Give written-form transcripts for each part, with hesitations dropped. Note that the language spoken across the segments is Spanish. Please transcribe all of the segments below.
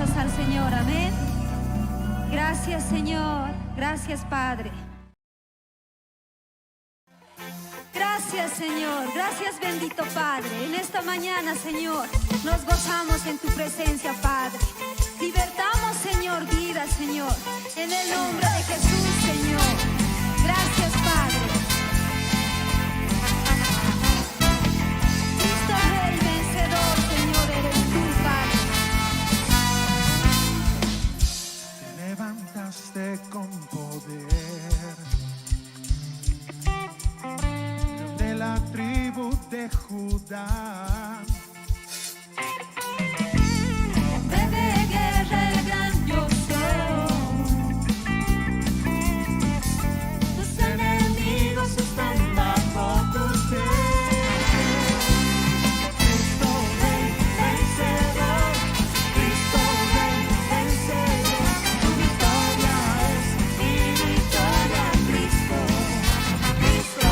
adoramos al Señor, amén. Gracias, Señor. Gracias, Padre. Gracias, Señor. Gracias, bendito Padre. En esta mañana, Señor, nos gozamos en tu presencia, Padre. Libertamos, Señor, vida, Señor. En el nombre de Jesús, Señor. Gracias, Padre. Cristo Rey vencedor, Señor, eres tú, Padre. Te levantaste con poder de la tribu de Judá. Hombre de guerra, el gran yo soy. Tus enemigos están bajo tus pies. Cristo Rey vencedor, Cristo Rey vencedor. Tu victoria es mi victoria, Cristo, Cristo.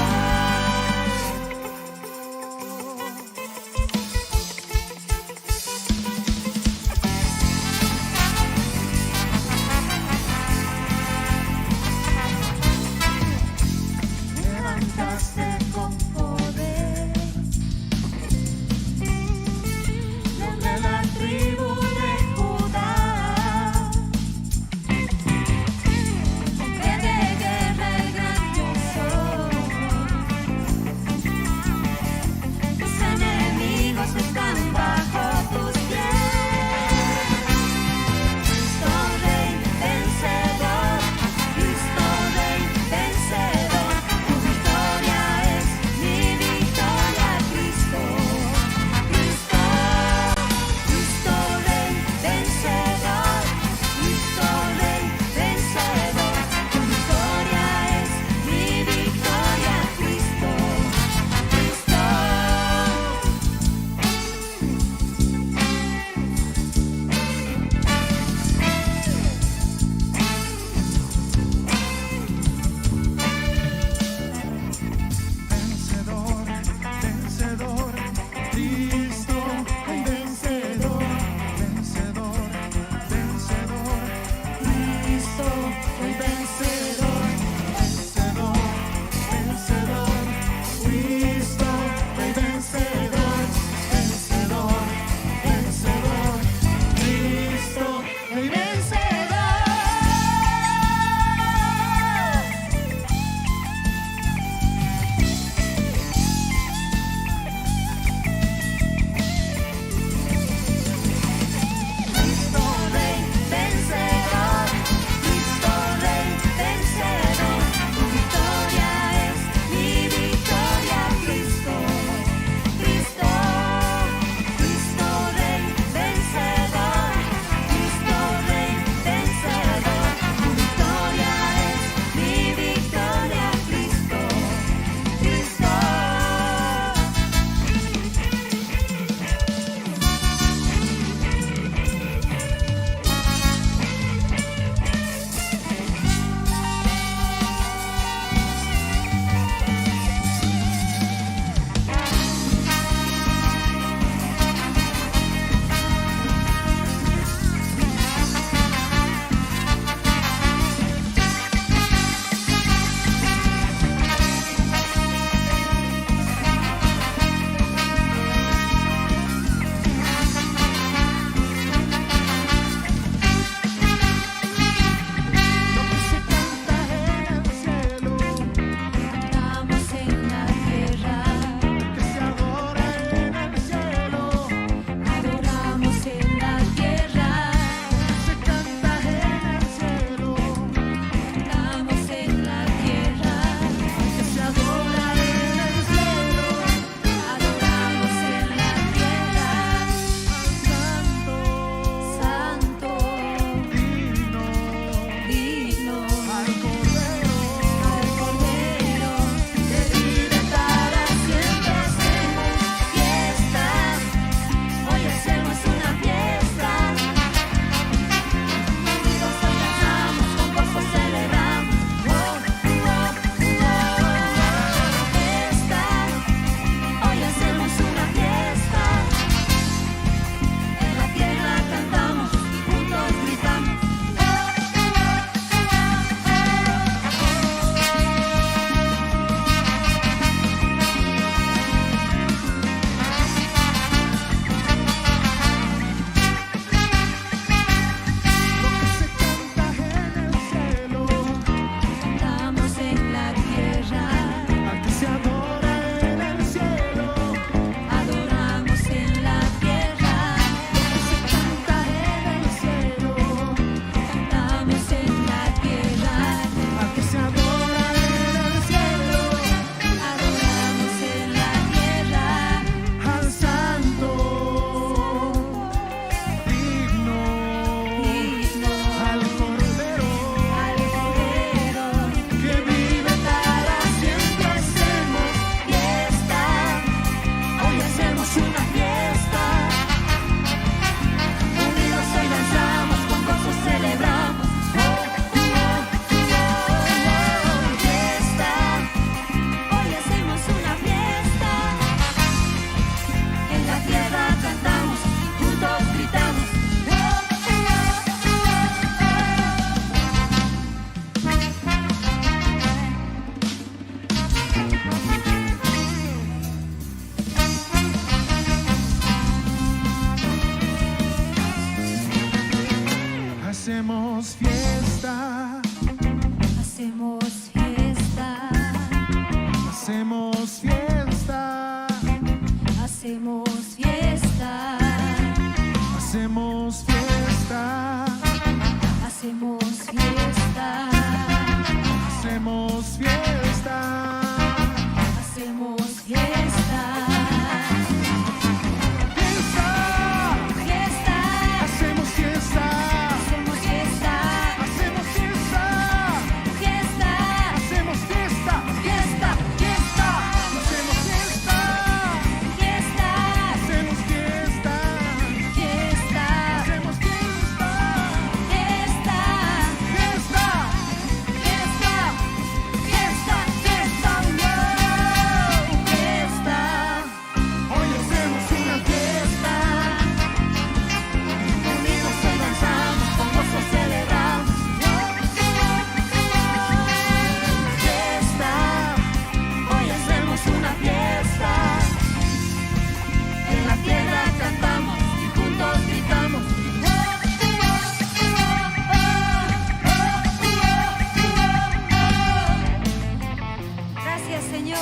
Señor.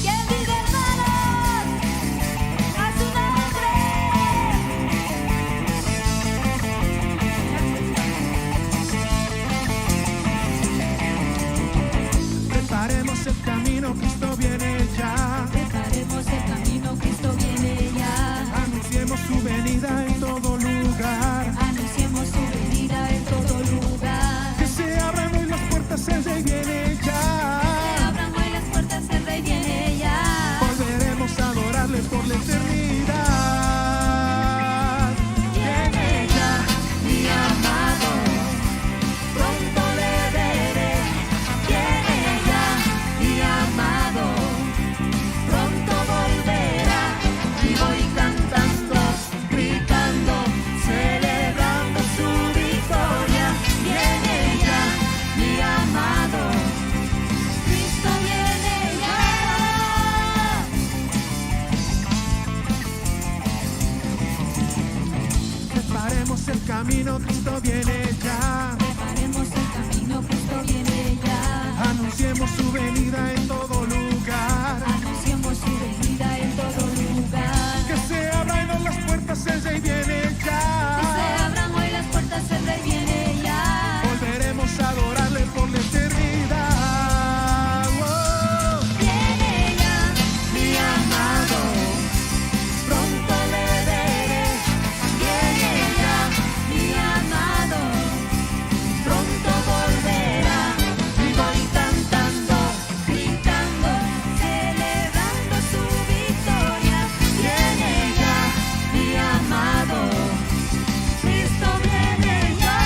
¿Quién vive, hermanos? A su nombre. Preparemos el camino, Cristo viene ya. Preparemos el camino, Cristo viene ya. Anunciemos su venida en todo lugar. Anunciemos su venida en todo lugar. Que se abran hoy las puertas, el Rey viene ya. Que abran hoy las puertas, el Rey viene ya. Volveremos a adorarle por la eternidad. Viene ya, mi amado, pronto le veré. Viene ya, mi amado, pronto volverá. Y voy cantando, gritando, celebrando su victoria. Viene ya, mi amado, Cristo viene ya. preparemos el camino, Cristo viene ya. Preparemos el camino, Cristo viene ya. Anunciemos su venida en todo lugar. Anunciemos su venida en todo lugar. Que se abran hoy las puertas, el Rey viene Que se ya. abran hoy las puertas, el Rey viene ya. Volveremos a adorarle por la eternidad. Oh, Viene ya, mi amado, pronto le veré. viene ya, mi amado, Pronto volverá. y voy cantando, gritando, celebrando su victoria. Viene ya, Mi amado, Cristo viene ya.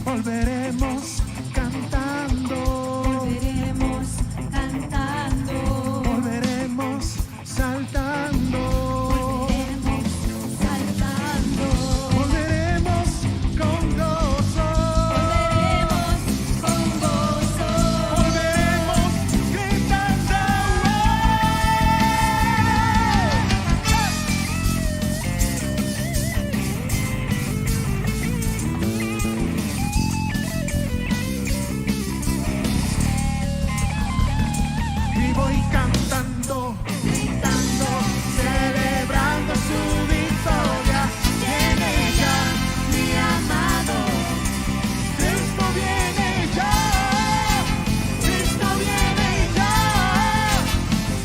volveremos cantando. Volveremos cantando, Volveremos saltando. volveremos saltando, Volveremos con gozo. volveremos con gozo, Volveremos gritando. Y voy cantando, gritando, celebrando su victoria. Viene ya, mi amado, Cristo viene ya. Cristo viene ya.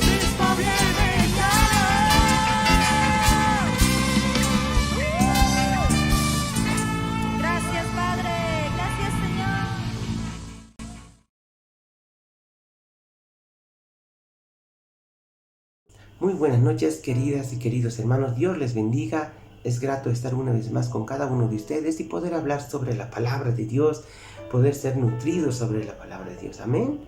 Cristo viene ya. Gracias, Padre. Gracias, Señor. Muy buenas noches, queridas y queridos hermanos. Dios les bendiga. Es grato estar una vez más con cada uno de ustedes y poder hablar sobre la palabra de Dios, poder ser nutridos sobre la palabra de Dios. Amén.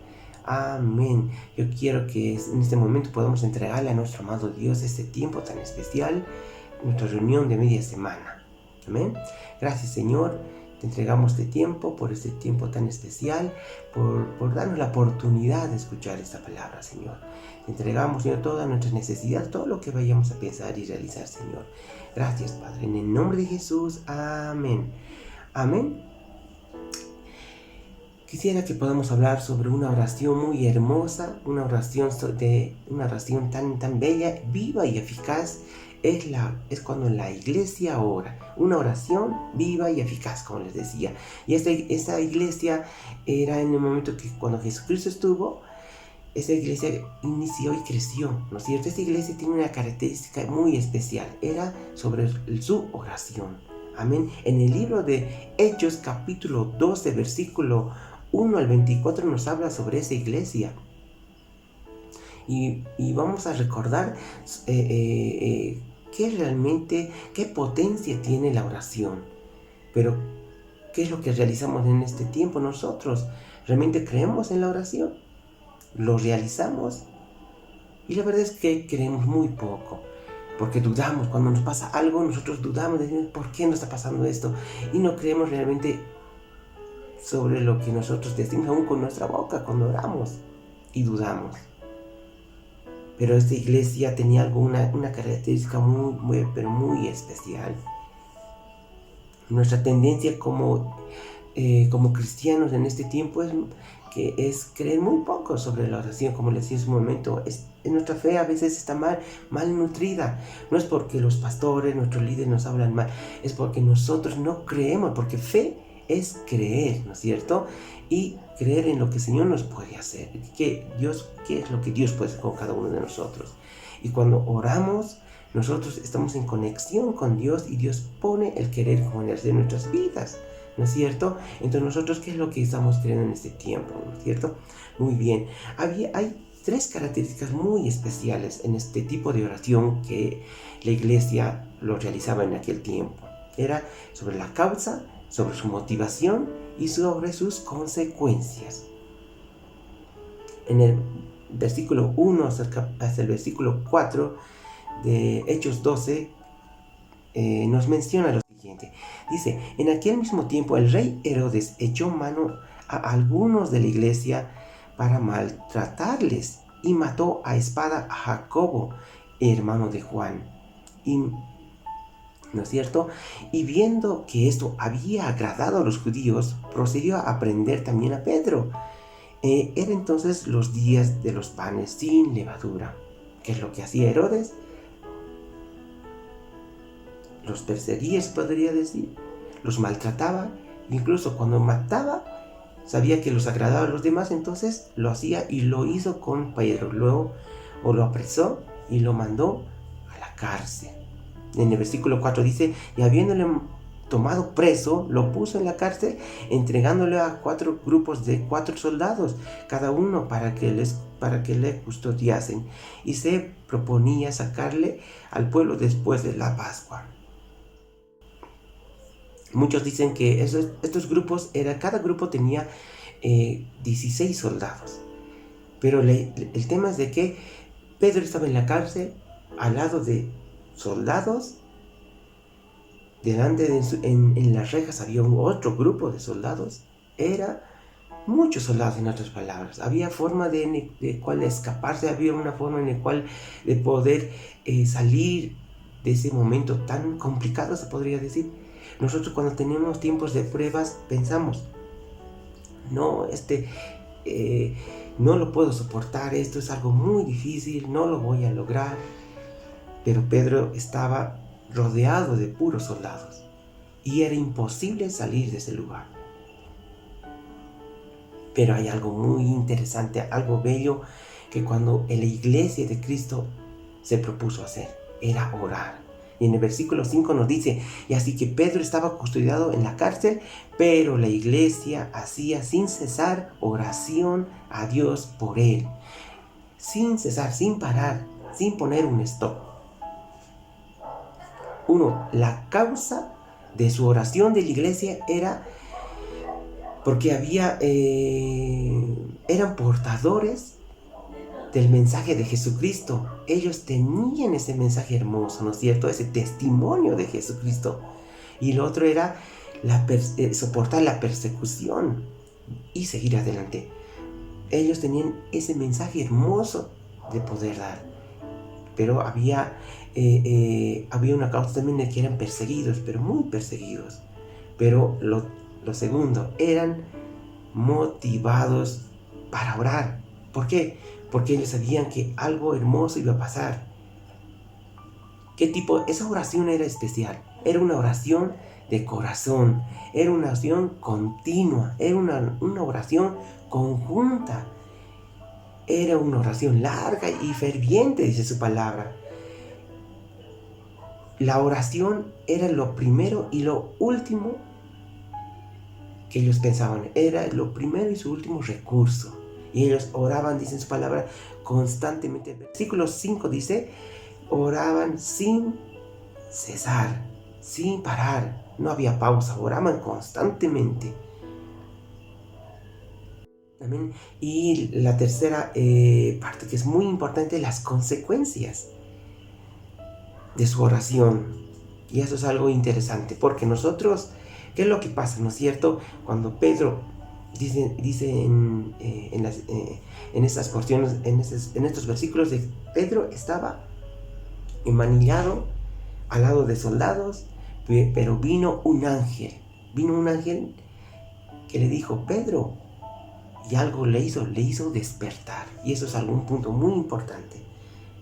Amén. Yo quiero que en este momento podamos entregarle a nuestro amado Dios este tiempo tan especial, nuestra reunión de media semana. Amén. Gracias, Señor. Te entregamos este tiempo, por este tiempo tan especial, por darnos la oportunidad de escuchar esta palabra, Señor. Te entregamos, Señor, todas nuestras necesidades, todo lo que vayamos a pensar y realizar, Señor. Gracias, Padre. En el nombre de Jesús. Amén. Amén. Quisiera que podamos hablar sobre una oración muy hermosa, una oración tan bella, viva y eficaz. Es cuando la iglesia ora, una oración viva y eficaz, como les decía. Y esta iglesia era en el momento que cuando Jesucristo estuvo, esa iglesia inició y creció, ¿no es cierto? Esta iglesia tiene una característica muy especial, era sobre su oración. Amén. En el libro de Hechos, capítulo 12, versículo 1 al 24, nos habla sobre esa iglesia. Y vamos a recordar qué potencia tiene la oración. Pero, ¿qué es lo que realizamos en este tiempo nosotros? ¿Realmente creemos en la oración? ¿Lo realizamos? Y la verdad es que creemos muy poco. Porque dudamos, cuando nos pasa algo, nosotros dudamos, decimos, ¿por qué nos está pasando esto? Y no creemos realmente sobre lo que nosotros decimos aún con nuestra boca cuando oramos y dudamos. Pero esta iglesia tenía una característica pero muy especial. Nuestra tendencia como cristianos en este tiempo es creer muy poco sobre la oración, como les decía en su momento. Nuestra fe a veces está mal nutrida. No es porque los pastores, nuestros líderes nos hablan mal, es porque nosotros no creemos, porque fe es creer, ¿no es cierto? Y creer en lo que el Señor nos puede hacer, qué es lo que Dios puede hacer con cada uno de nosotros. Y cuando oramos, nosotros estamos en conexión con Dios y Dios pone el querer como en el de nuestras vidas, ¿no es cierto? Entonces nosotros, ¿qué es lo que estamos creyendo en este tiempo? ¿No es cierto? Muy bien. Hay 3 características muy especiales en este tipo de oración que la iglesia lo realizaba en aquel tiempo. Era sobre la causa, sobre su motivación y sobre sus consecuencias. En el versículo 1 hasta el versículo 4 de Hechos 12 nos menciona lo siguiente. Dice, en aquel mismo tiempo el rey Herodes echó mano a algunos de la iglesia para maltratarles y mató a espada a Jacobo, hermano de Juan. ¿No es cierto? Y viendo que esto había agradado a los judíos, procedió a prender también a Pedro. Era entonces los días de los panes sin levadura. ¿Qué es lo que hacía Herodes? Los perseguía, se podría decir, los maltrataba, incluso cuando mataba, sabía que los agradaba a los demás, entonces lo hacía y lo hizo con Pedro. Luego lo apresó y lo mandó a la cárcel. En el versículo 4 dice, y habiéndole tomado preso, lo puso en la cárcel, entregándole a 4 grupos de 4 soldados, cada uno para que le custodiasen, y se proponía sacarle al pueblo después de la Pascua. Muchos dicen que estos grupos, cada grupo tenía 16 soldados, pero el tema es de que Pedro estaba en la cárcel, al lado de soldados, delante en las rejas había otro grupo de soldados, era muchos soldados en otras palabras, había forma de cual escaparse, había una forma en la cual de poder salir de ese momento tan complicado, se podría decir. Nosotros cuando tenemos tiempos de pruebas pensamos, no, no lo puedo soportar, esto es algo muy difícil, no lo voy a lograr. Pero Pedro estaba rodeado de puros soldados y era imposible salir de ese lugar. Pero hay algo muy interesante, algo bello que cuando la iglesia de Cristo se propuso hacer, era orar. Y en el versículo 5 nos dice, y así que Pedro estaba custodiado en la cárcel, pero la iglesia hacía sin cesar oración a Dios por él. Sin cesar, sin parar, sin poner un stop. La causa de su oración de la iglesia era porque eran portadores del mensaje de Jesucristo. Ellos tenían ese mensaje hermoso, ¿no es cierto? Ese testimonio de Jesucristo. Y lo otro era soportar la persecución y seguir adelante. Ellos tenían ese mensaje hermoso de poder dar. Pero había una causa también de que eran perseguidos, pero muy perseguidos. Pero lo segundo, eran motivados para orar. ¿Por qué? Porque ellos sabían que algo hermoso iba a pasar. Esa oración era especial. Era una oración de corazón. Era una oración continua. Era una oración conjunta. Era una oración larga y ferviente, dice su palabra. La oración era lo primero y lo último que ellos pensaban. Era lo primero y su último recurso. Y ellos oraban, dice su palabra, constantemente. El versículo 5 dice, oraban sin cesar, sin parar. No había pausa, oraban constantemente. Amén. Y la tercera parte que es muy importante, las consecuencias. de su oración. Y eso es algo interesante, porque nosotros, ¿qué es lo que pasa, no es cierto? Cuando Pedro dice en estas porciones, en estos versículos, de Pedro estaba enmanillado al lado de soldados, pero vino un ángel que le dijo, Pedro, y algo le hizo despertar. Y eso es algún punto muy importante,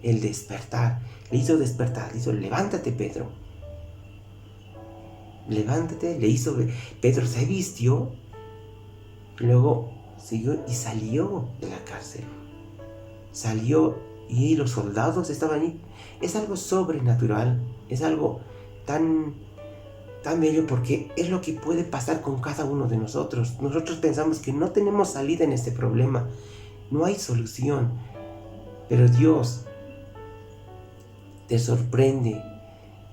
el despertar. Le hizo despertar, le hizo, levántate, Pedro. Levántate, Pedro se vistió, luego siguió y salió de la cárcel. Salió y los soldados estaban ahí. Es algo sobrenatural, es algo tan bello, porque es lo que puede pasar con cada uno de nosotros. Nosotros pensamos que no tenemos salida en este problema, no hay solución, pero Dios te sorprende.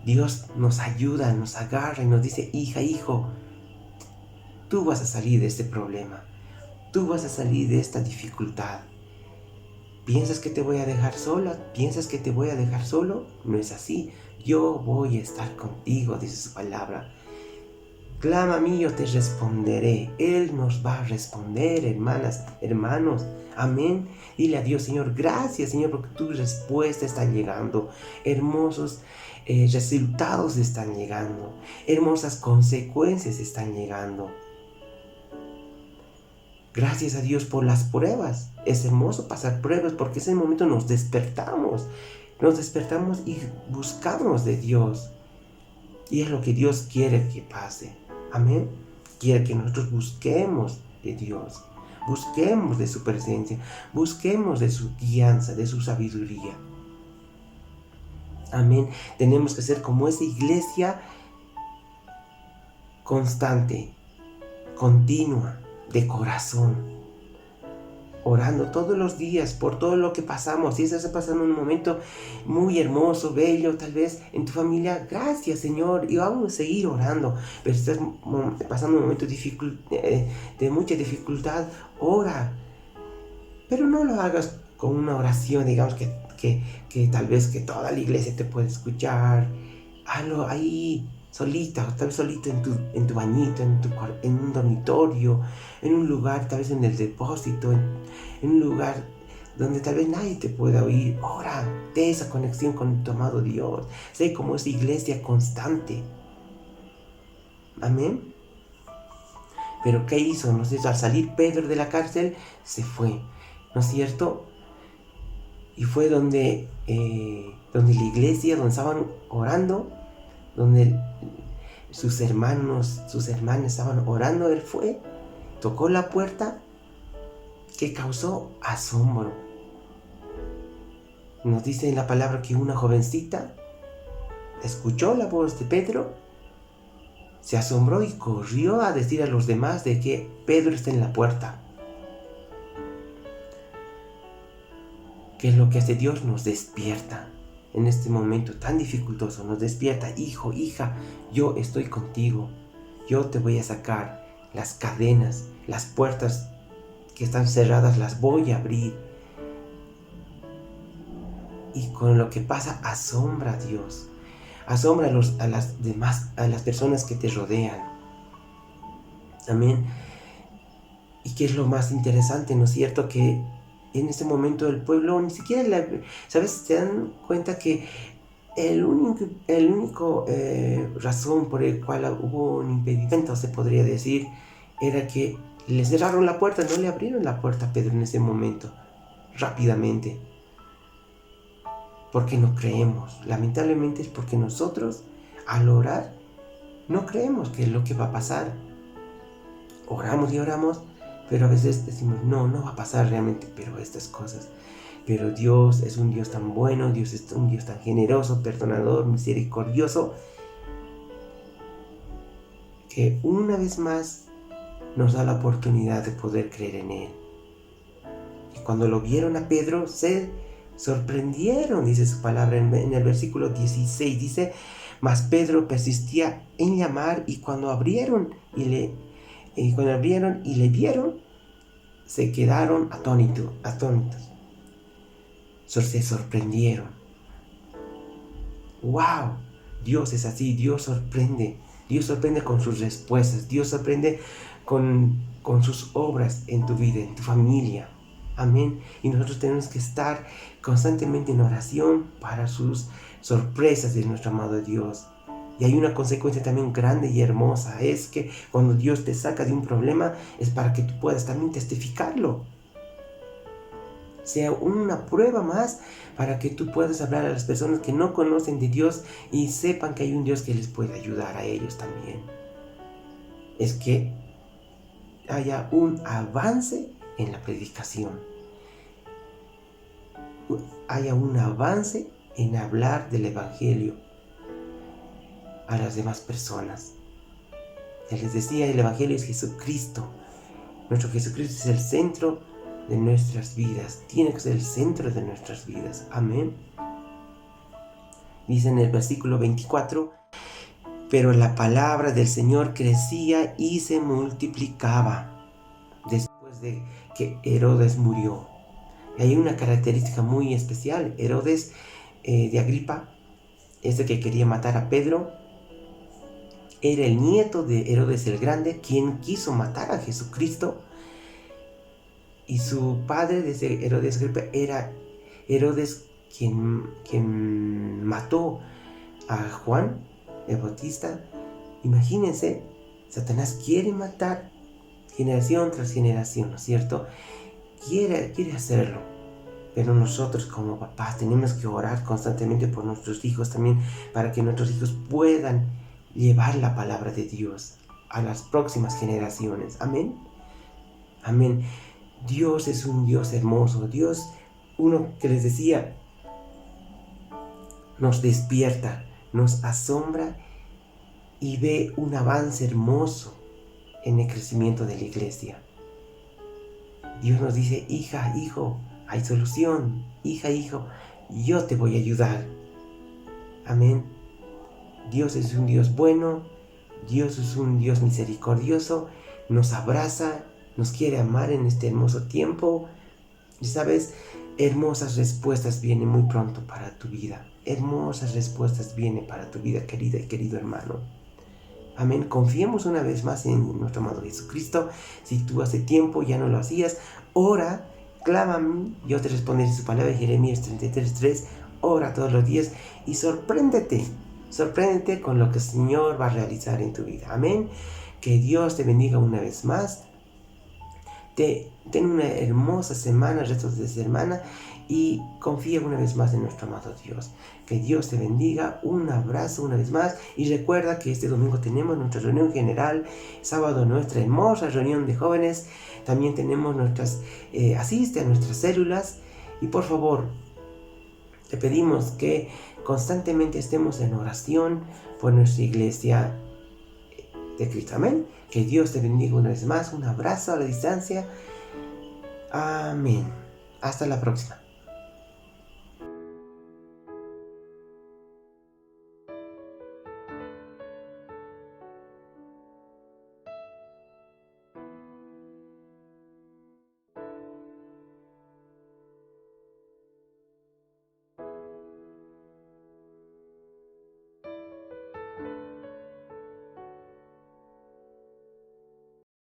Dios nos ayuda, nos agarra y nos dice, hija, hijo, tú vas a salir de este problema, tú vas a salir de esta dificultad. ¿Piensas que te voy a dejar sola? ¿Piensas que te voy a dejar solo? No es así. Yo voy a estar contigo, dice su palabra. Clama a mí, yo te responderé. Él nos va a responder, hermanas, hermanos. Amén. Dile a Dios, Señor, gracias, Señor, porque tu respuesta está llegando. Hermosos resultados están llegando. Hermosas consecuencias están llegando. Gracias a Dios por las pruebas. Es hermoso pasar pruebas, porque en ese momento nos despertamos y buscamos de Dios. Y es lo que Dios quiere que pase. Amén. Quiere que nosotros busquemos de Dios, busquemos de su presencia, busquemos de su guianza, de su sabiduría. Amén. Tenemos que ser como esa iglesia constante, continua, de corazón, orando todos los días por todo lo que pasamos. Si estás pasando un momento muy hermoso, bello, tal vez en tu familia, gracias, Señor, y vamos a seguir orando. Pero si estás pasando un momento de mucha dificultad, ora, pero no lo hagas con una oración, digamos, que tal vez que toda la iglesia te puede escuchar. Hazlo ahí solita, tal vez solito en tu bañito, en un dormitorio, en un lugar, tal vez en el depósito, en un lugar donde tal vez nadie te pueda oír. Ora, de esa conexión con tu amado Dios. Sé como esa iglesia constante. Amén. Pero ¿qué hizo? ¿No es cierto? Al salir Pedro de la cárcel, se fue, ¿no es cierto? Y fue donde la iglesia, donde estaban orando, donde sus hermanas estaban orando, él fue, tocó la puerta, que causó asombro. Nos dice en la palabra que una jovencita escuchó la voz de Pedro, se asombró y corrió a decir a los demás de que Pedro está en la puerta. ¿Qué es lo que hace Dios? Nos despierta. En este momento tan dificultoso, nos despierta. Hijo, hija, yo estoy contigo. Yo te voy a sacar las cadenas, las puertas que están cerradas, las voy a abrir. Y con lo que pasa, asombra a Dios. Asombra a las personas que te rodean. Amén. Y qué es lo más interesante, ¿no es cierto? Que en este momento el pueblo ni siquiera, ¿sabes? Se dan cuenta que el único razón por el cual hubo un impedimento, se podría decir, era que le cerraron la puerta, no le abrieron la puerta a Pedro en ese momento, rápidamente. Porque no creemos. Lamentablemente es porque nosotros, al orar, no creemos que es lo que va a pasar. Oramos y oramos, pero a veces decimos, no va a pasar realmente, pero estas cosas. Pero Dios es un Dios tan bueno, Dios es un Dios tan generoso, perdonador, misericordioso, que una vez más nos da la oportunidad de poder creer en Él. Y cuando lo vieron a Pedro, se sorprendieron, dice su palabra en el versículo 16, dice, mas Pedro persistía en llamar, y cuando abrieron y le vieron, se quedaron atónitos. Se sorprendieron. ¡Wow! Dios es así, Dios sorprende con sus respuestas, Dios sorprende con sus obras en tu vida, en tu familia. Amén. Y nosotros tenemos que estar constantemente en oración para sus sorpresas de nuestro amado Dios. Y hay una consecuencia también grande y hermosa, es que cuando Dios te saca de un problema es para que tú puedas también testificarlo. Sea una prueba más para que tú puedas hablar a las personas que no conocen de Dios y sepan que hay un Dios que les puede ayudar a ellos también. Es que haya un avance en la predicación. Haya un avance en hablar del Evangelio a las demás personas. Ya les decía, el Evangelio es Jesucristo. Nuestro Jesucristo es el centro de nuestras vidas. Tiene que ser el centro de nuestras vidas. Amén. Dice en el versículo 24: pero la palabra del Señor crecía y se multiplicaba después de que Herodes murió. Y hay una característica muy especial. Herodes de Agripa, ese que quería matar a Pedro, era el nieto de Herodes el Grande, quien quiso matar a Jesucristo. Y su padre de ese Herodes Agripa era Herodes quien mató a Juan el Bautista. Imagínense, Satanás quiere matar generación tras generación, ¿no es cierto? Quiere hacerlo. Pero nosotros como papás tenemos que orar constantemente por nuestros hijos también, para que nuestros hijos puedan llevar la palabra de Dios a las próximas generaciones. Amén. Amén. Dios es un Dios hermoso. Dios, uno que les decía, nos despierta, nos asombra y ve un avance hermoso en el crecimiento de la iglesia. Dios nos dice: hija, hijo, hay solución. Hija, hijo, yo te voy a ayudar. Amén. Dios es un Dios bueno, Dios es un Dios misericordioso, nos abraza, nos quiere amar en este hermoso tiempo. Y sabes, hermosas respuestas vienen muy pronto para tu vida. Hermosas respuestas vienen para tu vida, querida y querido hermano. Amén. Confiemos una vez más en nuestro amado Jesucristo. Si tú hace tiempo ya no lo hacías, ora, clámame, yo te responderé su palabra. Jeremías 33:3. Ora todos los días y sorpréndete con lo que el Señor va a realizar en tu vida. Amén. Que Dios te bendiga una vez más. Ten una hermosa semana, el resto de esta semana, y confía una vez más en nuestro amado Dios. Que Dios te bendiga. Un abrazo una vez más, y recuerda que este domingo tenemos nuestra reunión general, sábado nuestra hermosa reunión de jóvenes, también tenemos asiste a nuestras células, y por favor te pedimos que constantemente estemos en oración por nuestra iglesia de Cristo. Amén. Que Dios te bendiga una vez más. Un abrazo a la distancia. Amén. Hasta la próxima.